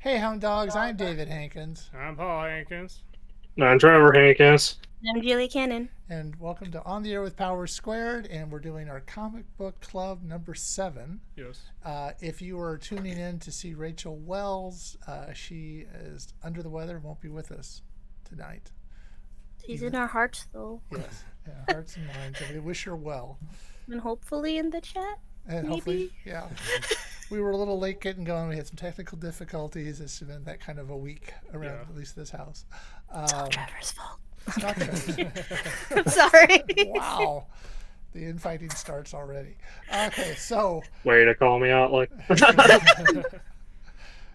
Hey, Hound Dogs, I'm David Hankins, I'm Paul Hankins. I'm Trevor Hankins. I'm Julie Cannon. and welcome to On the Air with Power Squared, and we're doing our comic book club number 7. Yes. If you are tuning in to see Rachel Wells, she is under the weather and won't be with us tonight. She's in our hearts, though. Yes, yeah, hearts and minds, and we wish her well. And hopefully in the chat. And Maybe. hopefully, yeah. We were a little late getting going. We had some technical difficulties. It's been that kind of a week around, at least this house. It's all Trevor's fault. It's not Trevor. I'm sorry. Wow. The infighting starts already. Okay, so Way to call me out like.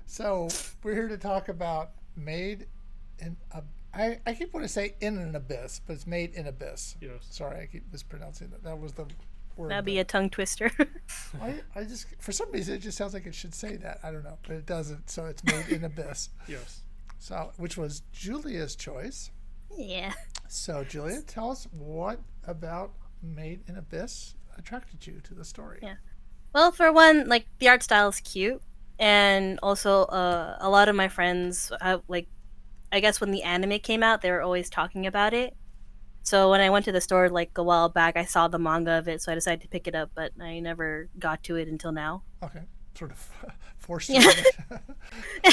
so we're here to talk about Made in a. I keep wanting to say in an abyss, but it's Made in Abyss. Yes. Sorry, I keep mispronouncing that. That was the word. That'd be a tongue twister. I just, for some reason, it just sounds like it should say that. I don't know, but it doesn't. So it's Made in Abyss. Yes. So, which was Julia's choice. Yeah. So, Julia, tell us what about Made in Abyss attracted you to the story. Yeah. Well, for one, like, the art style is cute. And also, a lot of my friends, I guess when the anime came out, they were always talking about it. So when I went to the store, like, a while back, I saw the manga of it, so I decided to pick it up, but I never got to it until now. Okay. Sort of forced Yeah. you.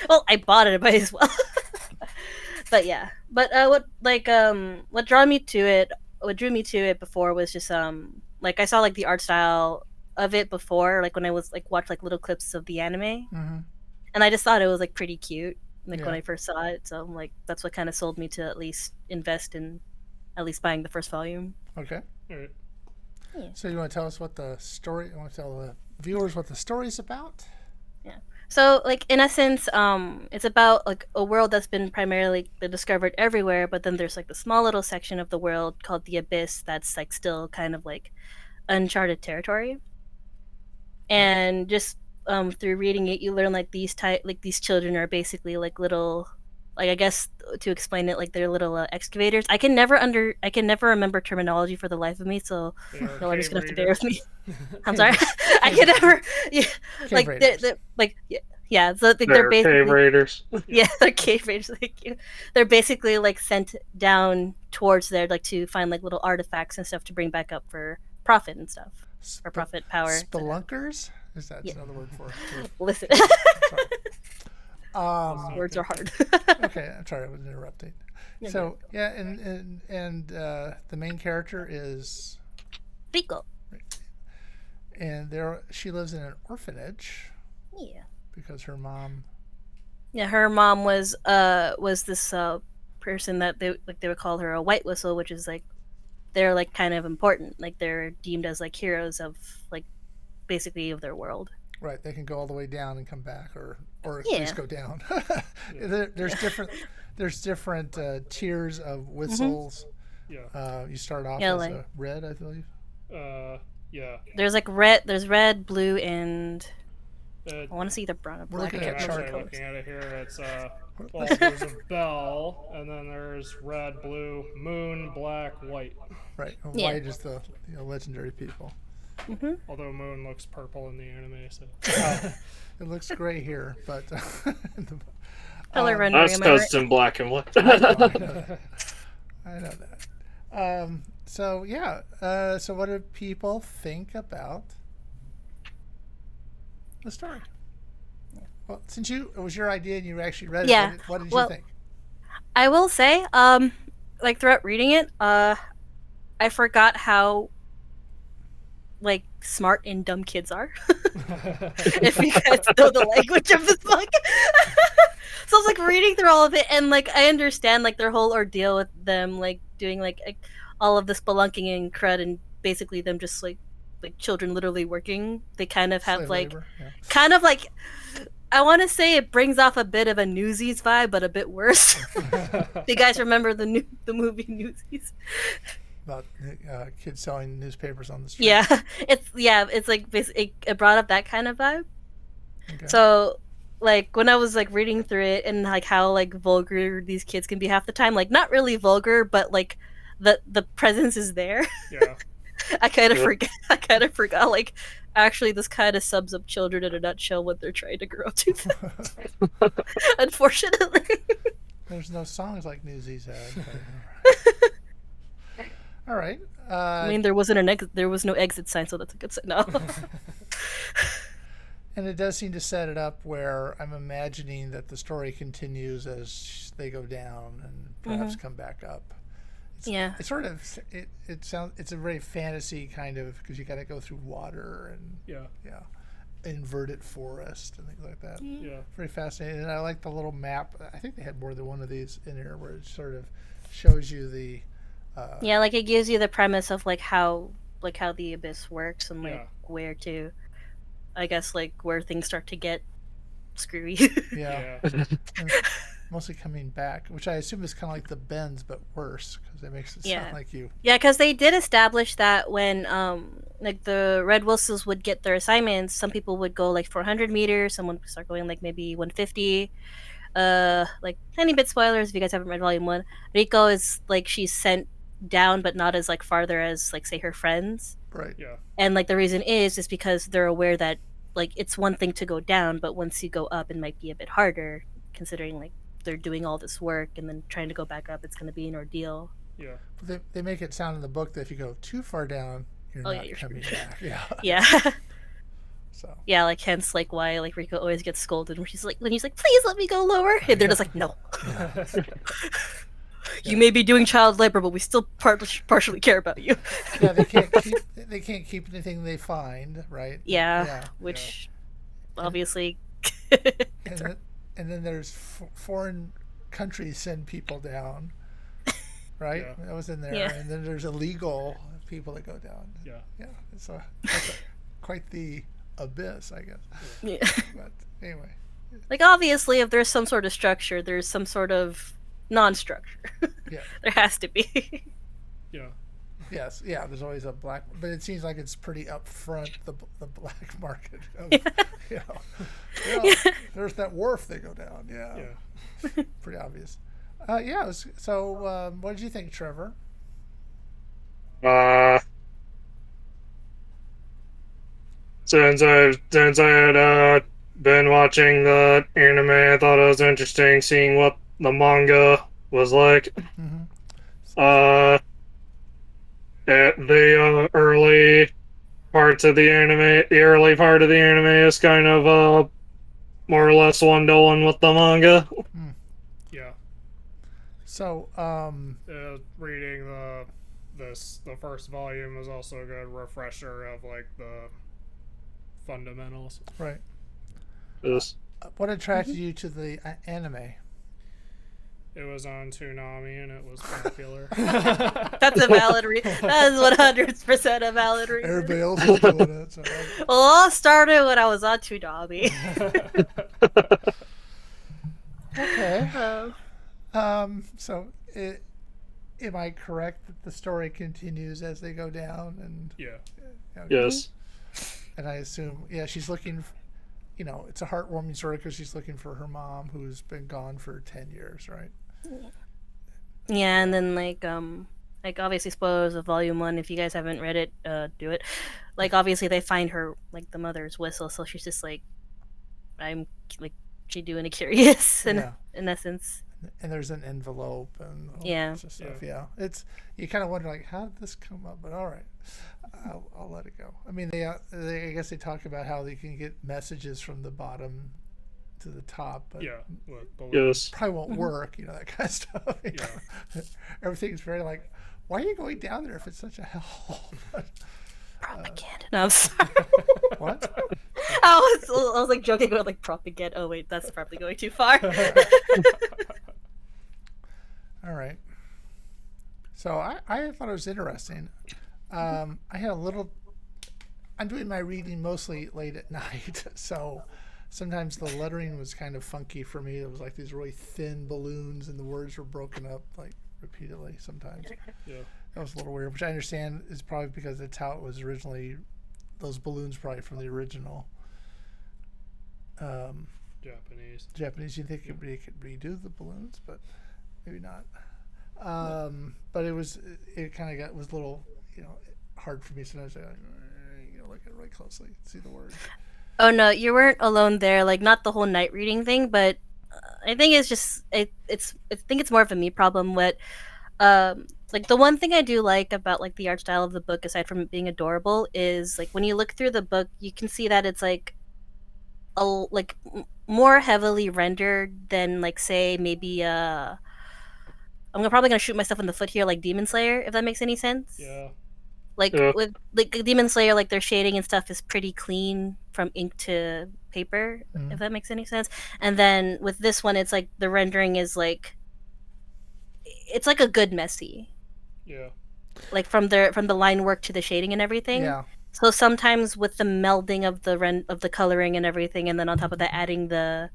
Well, I bought it, I might as well. But yeah. But what drew me to it before was just like I saw like the art style of it before, like when I was like watched like little clips of the anime, Mm-hmm. and I just thought it was like pretty cute, like Yeah. when I first saw it. So like that's what kind of sold me to at least invest in at least buying the first volume. Okay. All right. So you want to tell us what the story? You want to tell the viewers what the story's about? So, like, in essence, it's about like a world that's been primarily discovered everywhere, but then there's like the small little section of the world called the Abyss that's like still kind of like uncharted territory. And just through reading it, you learn like these children are basically like little, like I guess to explain it, like they're little excavators. I can never remember terminology for the life of me, so y'all are just gonna have to bear with me. I'm sorry. I can never. Yeah, like they're like yeah. So they're Cave basically Raiders. yeah, they're cave raiders. Like you. They're basically like sent down towards there like to find like little artifacts and stuff to bring back up for profit and stuff, for profit power. Spelunkers? Is that another word for it? Listen, words are hard. Okay, I'm sorry, I was interrupting. So yeah, and the main character is Rico. and she lives in an orphanage Yeah. because her mom. Yeah, her mom was this person that they would call her a white whistle, which is like they're like kind of important, like they're deemed as like heroes of like basically of their world. Right, they can go all the way down and come back, or at Yeah. least go down. There's different tiers of whistles. Yeah. You start off Yeah, as like- a red, I believe. Yeah. There's like red, blue, and Uh, I want to see the brown or We're black. looking I I'm at can't remember actually the looking colors. at it here. It's well, there's a bell, and then there's red, blue, moon, black, white. Right, and Yeah. white is the legendary people. Although moon looks purple in the anime, so It looks gray here, but Color rendering. That's Am I right? because it's in black and white. I know that. So yeah. So what do people think about the story? Well, since it was your idea and you actually read it, Yeah. what did you Well, think? I will say, like throughout reading it, I forgot how like smart and dumb kids are. If you guys know the language of this book. So I was like reading through all of it, and like I understand like their whole ordeal with them like doing like all of this spelunking and crud, and basically them just like children literally working. They kind of have Slave like labor, yeah. kind of like I want to say it brings off a bit of a Newsies vibe, but a bit worse. Do you guys remember the movie Newsies? About kids selling newspapers on the street. Yeah, it's like it brought up that kind of vibe. Okay. So, like when I was like reading through it and like how like vulgar these kids can be half the time, like not really vulgar, but like the presence is there. yeah. I kind of Yeah. forgot. I kind of forgot like Actually, this kind of sums up children in a nutshell when they're trying to grow up to them. Unfortunately. There's no songs like Newsies had. All right. I mean, there wasn't there was no exit sign, so that's a good sign. No. And it does seem to set it up where I'm imagining that the story continues as they go down and perhaps come back up. Yeah. It's sort of it sounds it's a very fantasy kind of because you got to go through water and Yeah. inverted forest and things like that. Yeah. Very fascinating. And I like the little map. I think they had more than one of these in here where it sort of shows you the Yeah, like it gives you the premise of like how the abyss works and like Yeah. where to, I guess, like where things start to get screwy. yeah. Yeah. And mostly coming back, which I assume is kind of like the bends but worse because it makes it Yeah. sound like you. Yeah, because they did establish that when like the red whistles would get their assignments, some people would go like 400 meters, someone would start going like maybe 150. Like tiny bit spoilers if you guys haven't read volume 1. Rico is like she's sent down but not as like farther as like say her friends. Right. Yeah. And like the reason is because they're aware that like it's one thing to go down, but once you go up it might be a bit harder considering like they're doing all this work and then trying to go back up it's going to be an ordeal. Yeah. But they make it sound in the book that if you go too far down, you're not you're coming screwed. back. Yeah. Yeah. So. Yeah, like hence like why like Rico always gets scolded when he's like please let me go lower and they're just like no. You may be doing child labor but we still partially care about you. Yeah, they can't keep anything they find, right? Yeah. Which obviously and then there's foreign countries send people down, right? Yeah. That was in there. Yeah. And then there's illegal people that go down. Yeah. Yeah, it's quite the abyss, I guess. yeah. But anyway, Like obviously if there's some sort of structure there's some sort of non-structure. yeah, There has to be. Yeah. yes, yeah. There's always a black, but it seems like it's pretty upfront the black market. There's that wharf they go down. Yeah, Yeah. pretty obvious. Yeah. So, what did you think, Trevor? Since I had been watching the anime, I thought it was interesting seeing what the manga was like. Mm-hmm. The early parts of the anime, the early part of the anime is kind of more or less one to one with the manga. Yeah. So, Reading the first volume was also a good refresher of like the fundamentals. right. Yes. What attracted you to the anime? It was on Toonami and it was popular. That's a valid reason. That is 100% a valid reason. Everybody else was doing it. So. Well, it all started when I was on Toonami. Okay. So, am I correct that the story continues as they go down? And Yeah. Yes. And I assume, she's looking. It's a heartwarming story because she's looking for her mom, who's been gone for 10 years, right? Yeah, and then like obviously spoilers of volume 1. If you guys haven't read it, do it. Like obviously they find her like the mother's whistle, so she's just like, I'm like she doing a curious in essence. And there's an envelope and all Yeah. sorts of stuff. Yeah, it's you kind of wonder like how did this come up, but all right, I'll let it go. I mean, they I guess they talk about how they can get messages from the bottom to the top, but Yeah. With balloons. Yes. probably won't work. That kind of stuff. Yeah. Everything's very like, why are you going down there if it's such a hell? Propaganda. No, I'm sorry. What? I was like joking about like propaganda. Oh wait, that's probably going too far. All right. So I thought it was interesting. I had a little. I'm doing my reading mostly late at night, so sometimes the lettering was kind of funky for me. It was like these really thin balloons, and the words were broken up like repeatedly sometimes. Yeah. That was a little weird, which I understand is probably because it's how it was originally. Those balloons probably from the original Japanese. You think they could redo the balloons, but maybe not. But it kind of was a little hard for me sometimes. Like at it really closely. See the word. Oh no, you weren't alone there. Like not the whole night reading thing, but I think it's just I think it's more of a me problem. What like the one thing I do like about like the art style of the book, aside from it being adorable, is like when you look through the book, you can see that it's like more heavily rendered than like say maybe probably gonna shoot myself in the foot here, like Demon Slayer, if that makes any sense. Yeah. Like Yeah. with like Demon Slayer, like their shading and stuff is pretty clean from ink to paper, if that makes any sense. And then with this one, it's like the rendering is like it's like a good messy, Yeah. like from the line work to the shading and everything. Yeah. So sometimes with the melding of the coloring and everything, and then on top of that adding the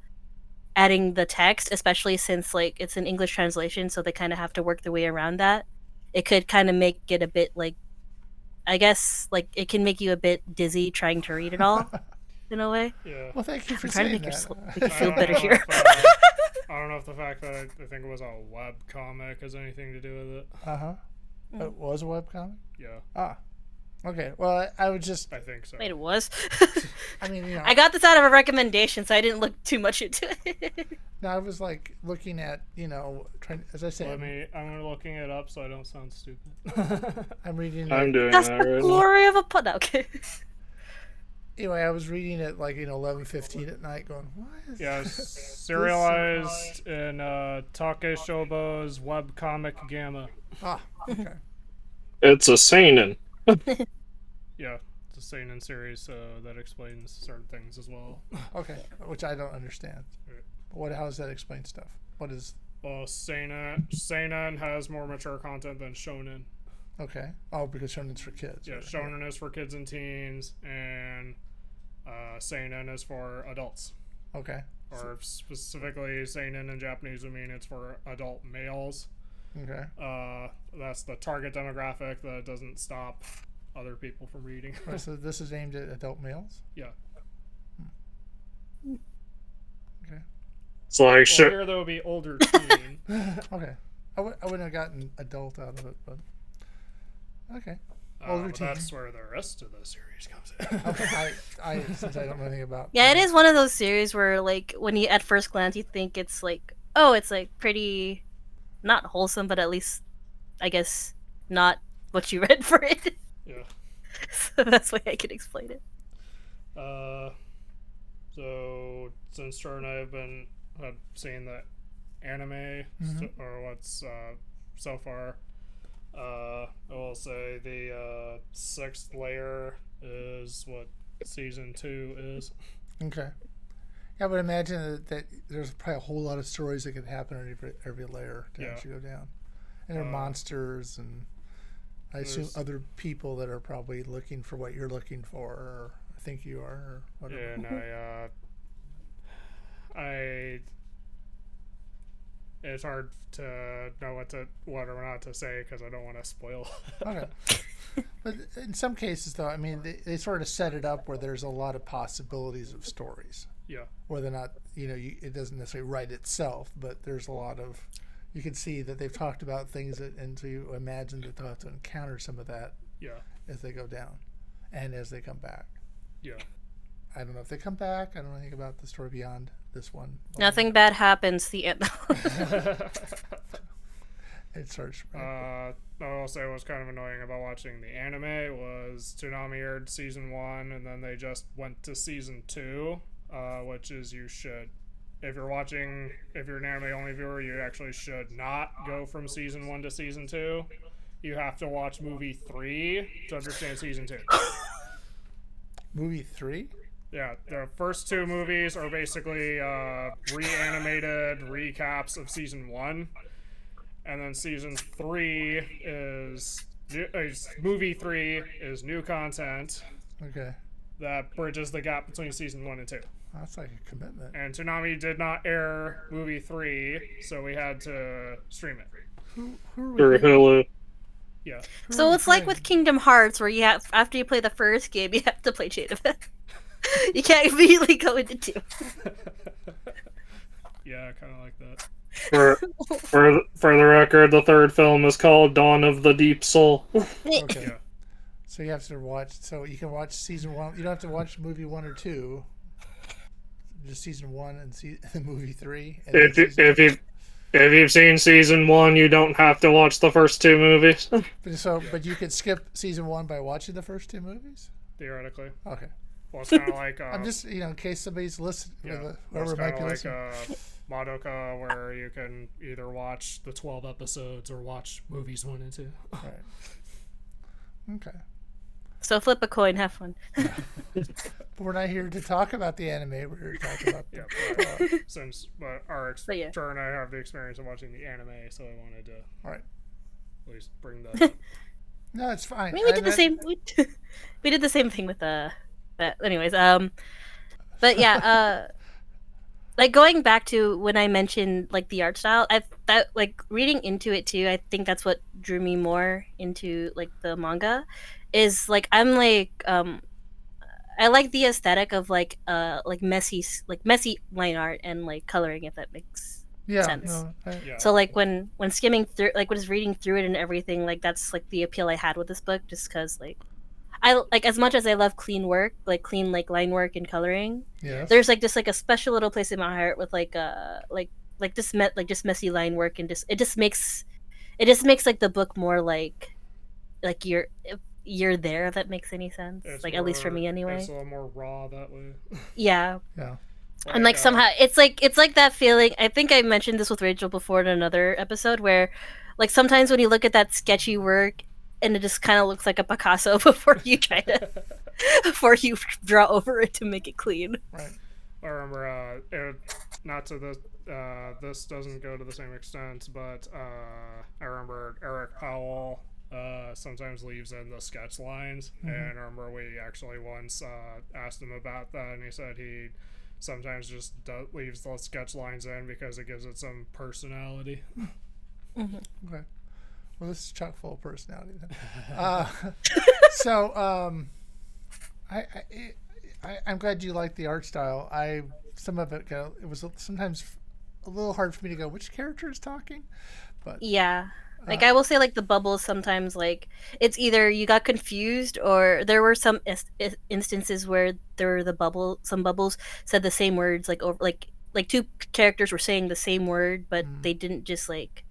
text, especially since like it's an English translation, so they kind of have to work their way around that. It could kind of make it a bit like, I guess, like it can make you a bit dizzy trying to read it all, in a way. Yeah. Well, thank you for I'm trying to saying make that. you feel better know here. I don't know if the fact that I think it was a web comic has anything to do with it. It was a webcomic? Yeah, Ah. Okay. Well, I would just. I think so. Wait, it was. I mean, I got this out of a recommendation, so I didn't look too much into it. No, I was like looking at, trying, as I said, I'm looking it up so I don't sound stupid. I'm reading I'm it. doing That's that the right now. glory of a pod. Okay. Anyway, I was reading it like 11:15 at night, going, "What is Yeah, this?" serialized in Take Shobo's webcomic Gamma. Ah, okay. It's a seinen. Yeah, it's a seinen series that explains certain things as well. Okay, which I don't understand. Right. How does that explain stuff? What is? Well, seinen has more mature content than shonen. Okay. Oh, because shonen's for kids. Yeah, right? shonen is for kids and teens, and seinen is for adults. Okay. Or specifically, seinen in Japanese would mean it's for adult males. Okay. That's the target demographic that doesn't stop other people from reading. Right, so this is aimed at adult males. Yeah. Okay. It's like Well, shit. here there will be older teen. Okay. I wouldn't have gotten adult out of it, but okay. Older But teen. that's where the rest of the series comes in. Okay. I since I don't know anything about. Yeah, it is one of those series where, like, when you at first glance you think it's like, oh, it's like pretty, not wholesome, but at least, I guess, not what you read for it. Yeah. So that's why I can explain it. So since Trevor and I have seen the anime or what's so far, I will say the sixth layer is what season 2 is. Okay. Yeah, I would imagine that there's probably a whole lot of stories that could happen in every layer to Yeah. actually go down. And there are monsters, and I assume there's- other people that are probably looking for what you're looking for, or I think you are, or whatever. And it's hard to know what or not to say because I don't want to spoil. Okay. But in some cases, though, I mean, they sort of set it up where there's a lot of possibilities of stories. Yeah. Whether or not, it doesn't necessarily write itself, but there's a lot of, you can see that they've talked about things and so you imagine that they'll have to encounter some of that Yeah. as they go down and as they come back. Yeah. I don't know if they come back. I don't know anything about the story beyond this one. Nothing bad happens. The end. It starts. Right? I will say what was kind of annoying about watching the anime was Toonami aired season 1 and then they just went to season 2, which is if you're an anime only viewer, you actually should not go from season 1 to season 2. You have to watch movie 3 to understand season 2. Movie 3? Yeah, the first 2 movies are basically reanimated recaps of season 1. And then season 3 is movie 3 is new content Okay. that bridges the gap between season 1 and 2. That's like a commitment. And Toonami did not air movie 3, so we had to stream it. Who are we Or kidding? Hulu. Yeah. So it's like kidding? with Kingdom Hearts, where after you play the first game, you have to play Chain of It. You can't immediately go into 2. Yeah, kind of like that. For the record, the third film is called Dawn of the Deep Soul. Okay. Yeah. So you have to watch. So you can watch season 1. You don't have to watch movie 1 or 2. Just season 1 and the movie 3. And then If you've seen season 1, you don't have to watch the first 2 movies. But you could skip season 1 by watching the first 2 movies. Theoretically. Okay. Well, it's kind of like I'm just in case somebody's listening. yeah, Whoever it's might kind be of like listening. Madoka, where you can either watch the 12 episodes or watch movies 1 and 2. Right. Okay. So flip a coin, have fun. But we're not here to talk about the anime. We're here to talk about Yeah, since But yeah. Trevor and I have the experience of watching the anime, so I wanted to All right. at least bring that up. No, it's fine. I mean, we did the same. We did the same thing with But anyways, but yeah, like going back to when I mentioned like the art style, that like reading into it too. I think that's what drew me more into like the manga, is like I'm like I like the aesthetic of like messy line art and like coloring, if that makes sense. No, Yeah. So like when skimming through, like when reading through it and everything, like that's like the appeal I had with this book, just because like I like, as much as I love clean work, like clean like line work and coloring, yes. there's like just like a special little place in my heart with like just messy line work, and it just makes like the book more like you're there, if that makes any sense. It's like at least for more- me anyway. It's a little more raw that way. Yeah. Yeah. And like somehow it's like that feeling. I think I mentioned this with Rachel before in another episode, where like sometimes when you look at that sketchy work and it just kind of looks like a Picasso before you before you draw over it to make it clean. Right. I remember, not to this, this doesn't go to the same extent, but I remember Eric Powell sometimes leaves in the sketch lines, and I remember we actually once asked him about that, and he said he sometimes just leaves the sketch lines in because it gives it some personality. Okay. Well, this is chock full of personality then. I'm glad you like the art style. Some of it was sometimes a little hard for me to go, which character is talking? But Yeah. Like I will say, like the bubbles sometimes, like it's either you got confused, or there were some instances where some bubbles said the same words, like over like two characters were saying the same word, but they didn't just like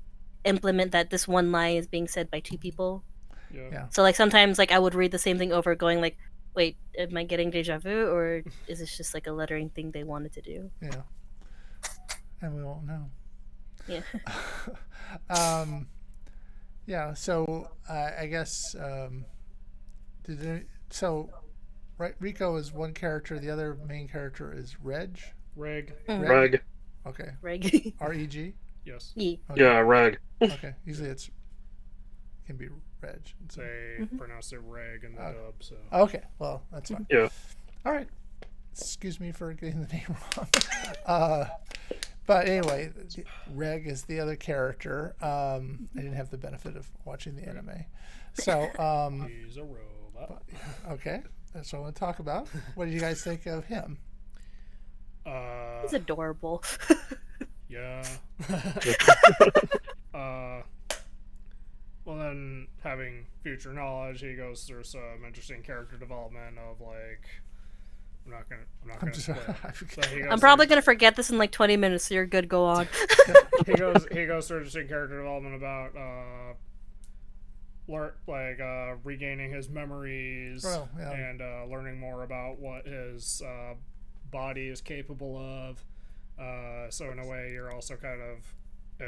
implement that this one line is being said by two people. Yeah. So like sometimes like I would read the same thing over, going like, wait, am I getting deja vu, or is this just like a lettering thing they wanted to do? Yeah. And we won't know. Yeah. Yeah. So I guess right, Rico is one character. The other main character is Reg. Reg. Reg. Okay. Reg. R-E-G. Yes. E. Okay. Yeah, Reg. Okay. Usually can be Reg. So. They pronounce it Reg in the dub, so. Okay. Well, that's fine. Yeah. All right. Excuse me for getting the name wrong. But anyway, Reg is the other character. I didn't have the benefit of watching the anime. So, He's a robot. okay. That's what I want to talk about. What did you guys think of him? He's adorable. Yeah. Well, then having future knowledge, he goes through some interesting character development of like. I'm not gonna spoil it. So I'm probably gonna forget this in like 20 minutes, so you're good. Go on. he goes through interesting character development about regaining his memories and learning more about what his body is capable of. So in a way, you're also it's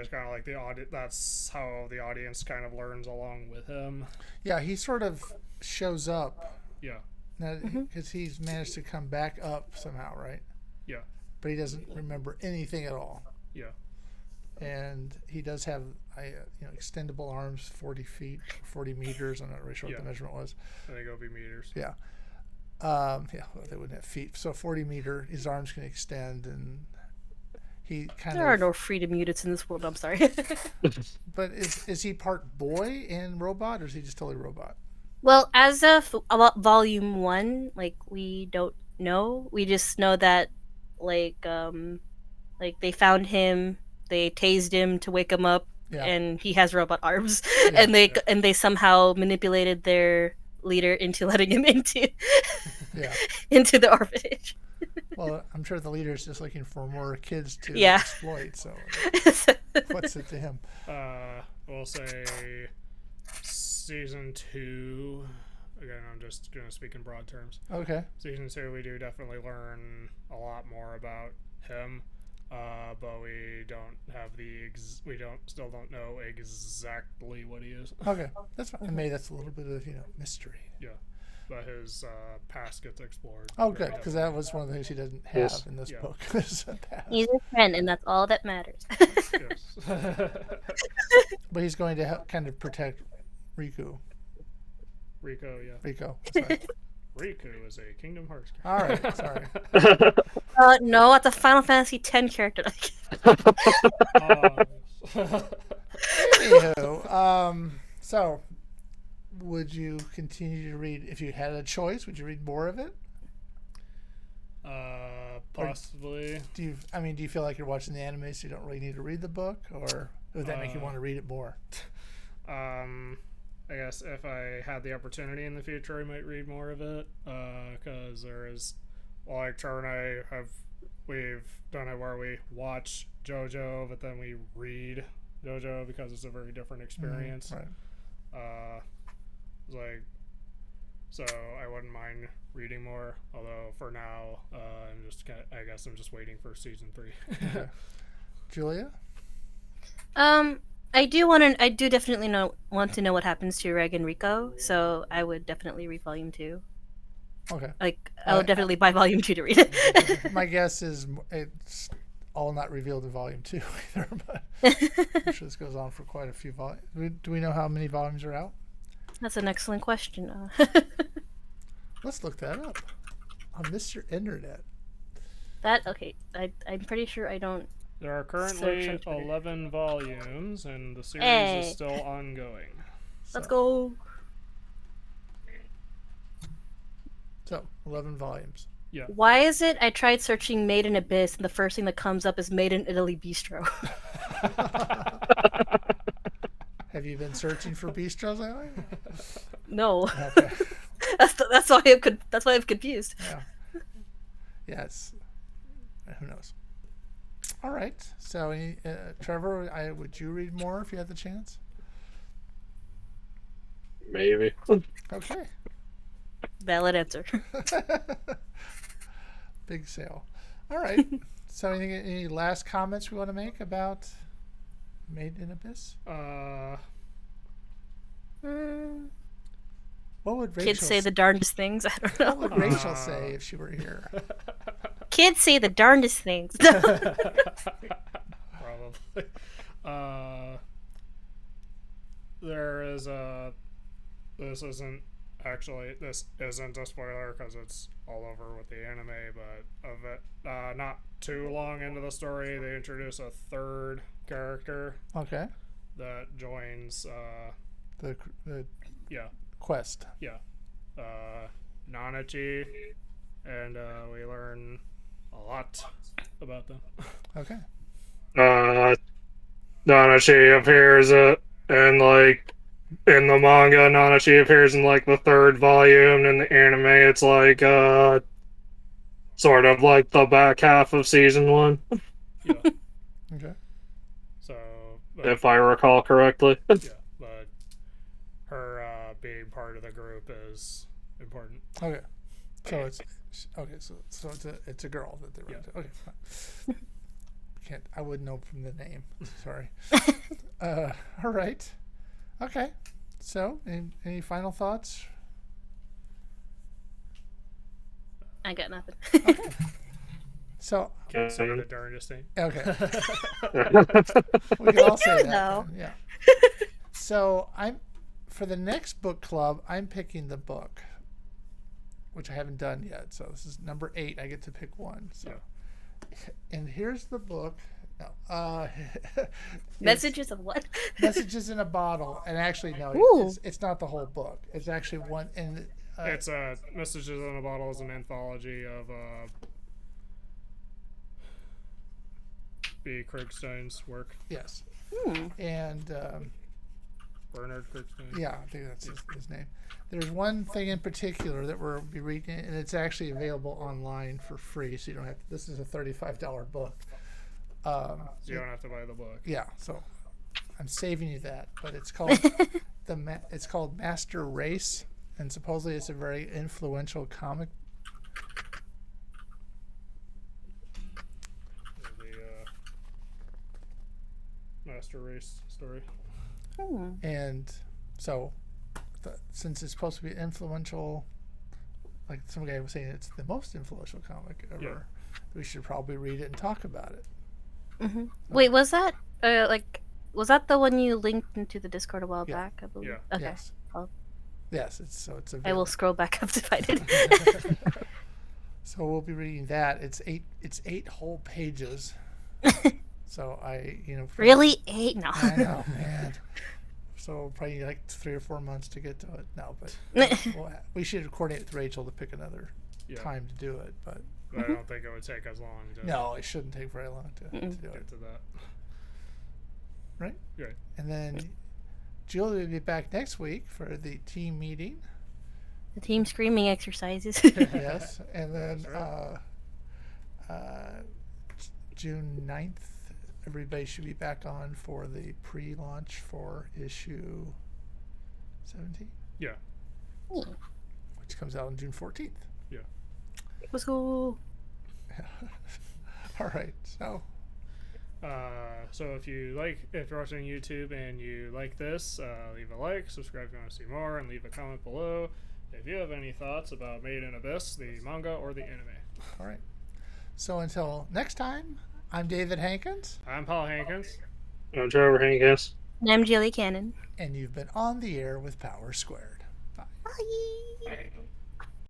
kind of like the audience. That's how the audience kind of learns along with him. Yeah, he sort of shows up. Yeah. Because he's managed to come back up somehow, right? Yeah. But he doesn't remember anything at all. Yeah. And he does have extendable arms, 40 feet, 40 meters. I'm not really sure what the measurement was. I think it'll be meters. Yeah. Well, they wouldn't have feet. So 40-meter, his arms can extend, and he there are no freedom units in this world. I'm sorry. But is he part boy and robot, or is he just totally robot? Well, as of volume 1, like we don't know. We just know that like they found him, they tased him to wake him up, and he has robot arms, and they somehow manipulated their leader into letting him into Yeah. into the orphanage. Well, I'm sure the leader is just looking for more kids to Yeah. exploit. So what's it to him? We'll say season 2. Again, I'm just gonna speak in broad terms. Okay. Season 2, we do definitely learn a lot more about him, but we don't have still don't know exactly what he is. Okay, that's fine. And maybe that's a little bit of mystery. Yeah, but his past gets explored. Oh, very good, because that was one of the things he doesn't have Yes. in this Yeah. book. Is a past. He's a friend, and that's all that matters. heavily. Yes. But he's going to help kind of protect Riku. Rico, yeah. Rico. Sorry. Riku is a Kingdom Hearts character. All right. Sorry. No, that's a Final Fantasy X character. Anywho, so would you continue to read if you had a choice? Would you read more of it? Possibly. Do you feel like you're watching the anime, so you don't really need to read the book, or would that make you want to read it more? I guess if I had the opportunity in the future, I might read more of it. Because there is, like Trevor and we've done it where we watch JoJo, but then we read JoJo because it's a very different experience. Right. So I wouldn't mind reading more. Although for now, I guess I'm just waiting for season 3. Okay. Julia? I do definitely want to know what happens to Reg and Rico, so I would definitely read volume 2. Okay. Like, I would definitely buy volume 2 to read it. My guess is it's all not revealed in volume 2 either, but I'm sure this goes on for quite a few volumes. Do we know how many volumes are out? That's an excellent question. Let's look that up on Mr. Internet. Okay, I'm pretty sure I don't. There are Search currently on Twitter. 11 volumes, and the series Hey. is still ongoing. Let's go. So 11 volumes. Why is it I tried searching Made in Abyss and the first thing that comes up is Made in Italy Bistro? Have you been searching for bistros lately? No. Okay. That's why I'm confused. Yeah. Yes. Who knows? All right. So, Trevor, would you read more if you had the chance? Maybe. Okay. Valid answer. Big sale. All right. So, any last comments we want to make about Made in Abyss? What would Rachel Kids say the darndest things. I don't know. What would Rachel say if she were here? Kids say the darndest things. Probably. There is this isn't a spoiler because it's all over with the anime, but of it, not too long into the story, they introduce a third character Okay. that joins. The Yeah, quest. yeah. Nanachi, and we learn a lot about them. Okay. Nanachi appears in in the manga. Nanachi appears in the third volume. In the anime, it's sort of like the back half of season 1, Yeah. Okay. So, if I recall correctly. yeah, but her being part of the group is important. Okay. So it's okay. So it's a girl that they're Yeah. into. Okay. Fine. I wouldn't know from the name. Sorry. All right. Okay. So, any final thoughts? I got nothing. So, Can't say the darndest thing. okay. We can all say that. No. then, yeah. So, for the next book club, I'm picking the book, which I haven't done yet. So this is number 8. I get to pick one. So, and here's the book. No, Messages of what? Messages in a Bottle. And actually, no, Ooh. it's not the whole book. It's actually one. And It's Messages in a Bottle is an anthology of B. Kriegstein's work. yes. Hmm. And Bernard Crispin. Yeah, I think that's his name. There's one thing in particular that we'll be reading, and it's actually available online for free, so you don't have to. This is a $35 book. So you don't have to buy the book. Yeah, so I'm saving you that, but it's called it's called Master Race, and supposedly it's a very influential comic. The Master Race story. And so, since it's supposed to be influential, like some guy was saying, it's the most influential comic ever. Yeah. We should probably read it and talk about it. Wait, was that was that the one you linked into the Discord a while back? I believe. Yeah. Okay. Yes. Yes, it's I will available. scroll back up to find it. So we'll be reading that. It's eight whole pages. So Really? 8? No. I know, man. So probably like 3 or 4 months to get to it. No, but we should coordinate with Rachel to pick another time to do it. But I don't think it would take as long to no, it shouldn't take very long to do it. get to that. Right? Right. And then Julie will be back next week for the team meeting. The team screaming exercises. Yes. And then June 9th, everybody should be back on for the pre-launch for issue 17. Yeah. Which comes out on June 14th. Yeah. Let's go. All right. So if you're watching YouTube and you like this, leave a like, subscribe if you want to see more, and leave a comment below if you have any thoughts about Made in Abyss, the manga or the anime. All right. So until next time, I'm David Hankins. I'm Paul Hankins. I'm Trevor Hankins. And I'm Jilly Cannon. And you've been on the air with Power Squared. Bye. Bye. Bye.